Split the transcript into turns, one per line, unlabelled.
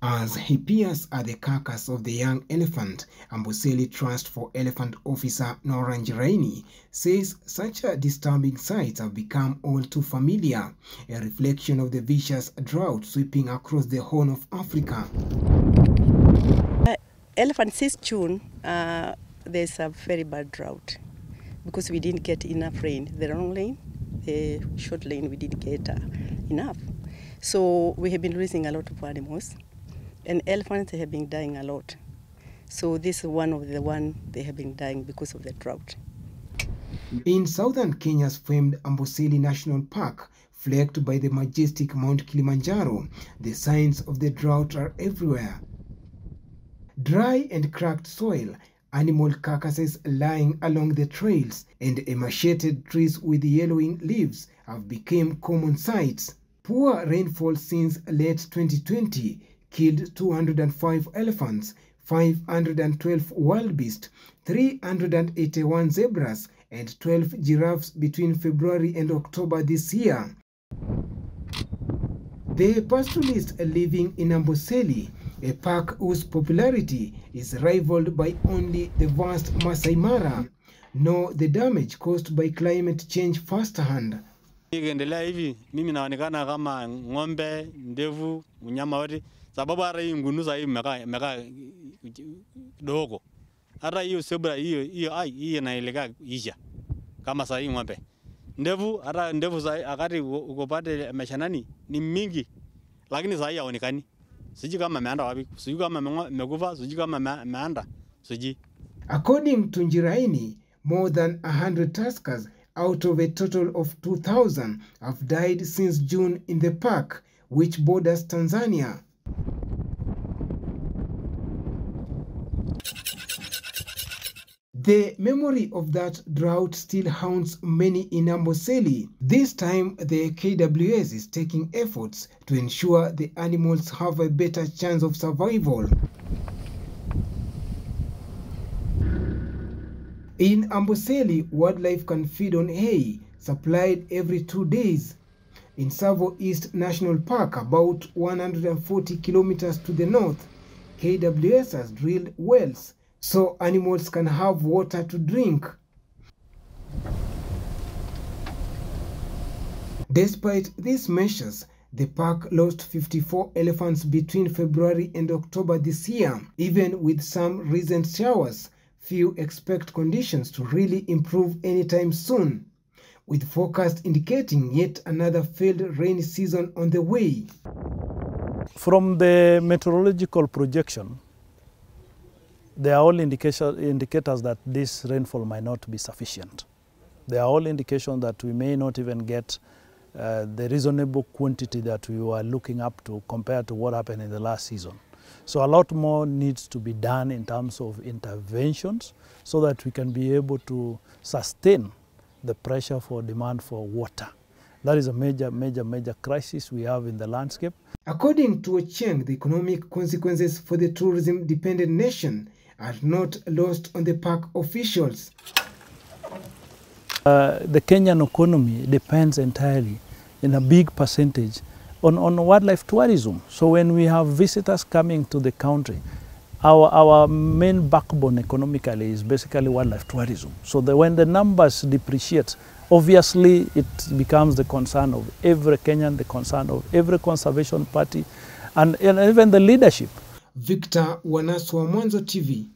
As he peers at the carcass of the young elephant, Amboseli Trust for Elephant Officer Nora Njiraini says such disturbing sights have become all too familiar, a reflection of the vicious drought sweeping across the Horn of Africa.
Elephant since June, there's a very bad drought because we didn't get enough rain. The long rain, the short rain, we didn't get enough. So we have been losing a lot of animals. And elephants have been dying a lot. So this is one of the ones they have been dying because of the drought.
In southern Kenya's famed Amboseli National Park, flecked by the majestic Mount Kilimanjaro, the signs of the drought are everywhere. Dry and cracked soil, animal carcasses lying along the trails, and emaciated trees with yellowing leaves have become common sights. Poor rainfall since late 2020 killed 205 elephants, 512 wildebeest, 381 zebras, and 12 giraffes between February and October this year. The pastoralists living in Amboseli, a park whose popularity is rivaled by only the vast Masai Mara, know the damage caused by climate change firsthand.
Ikiendelea hivi mimi naonekana kama ng'ombe, ndevu, mnyama wote sababu hata hii ngunusa hii meka dogo. Hata hiyo zebra hiyo inaelekea isha kama saa hii ng'ombe. Ndevu hata ndevu saa akati ukopate mashanani ni mingi lakini saa hii haonekani. Sijui kama ameenda wapi, sijui kama amekufa, sijui kama ameenda, sijui.
According to Njiraini, more than 100 tuskers out of a total of 2,000 have died since June in the park, which borders Tanzania. The memory of that drought still haunts many in Amboseli. This time, the KWS is taking efforts to ensure the animals have a better chance of survival. In Amboseli, wildlife can feed on hay, supplied every 2 days. In Savo East National Park, about 140 kilometers to the north, KWS has drilled wells so animals can have water to drink. Despite these measures, the park lost 54 elephants between February and October this year. Even with some recent showers, few expect conditions to really improve anytime soon, with forecast indicating yet another failed rainy season on the way.
From the meteorological projection, there are all indicators that this rainfall might not be sufficient. There are all indications that we may not even get the reasonable quantity that we were looking up to compared to what happened in the last season. So a lot more needs to be done in terms of interventions so that we can be able to sustain the pressure for demand for water. That is a major crisis we have in the landscape.
According to Ochieng, the economic consequences for the tourism-dependent nation are not lost on the park officials.
The Kenyan economy depends entirely, in a big percentage, on wildlife tourism. So when we have visitors coming to the country, our main backbone economically is basically wildlife tourism. So when the numbers depreciate, obviously it becomes the concern of every Kenyan, the concern of every conservation party, and even the leadership.
Victor Wanaswa, Mwanzo TV.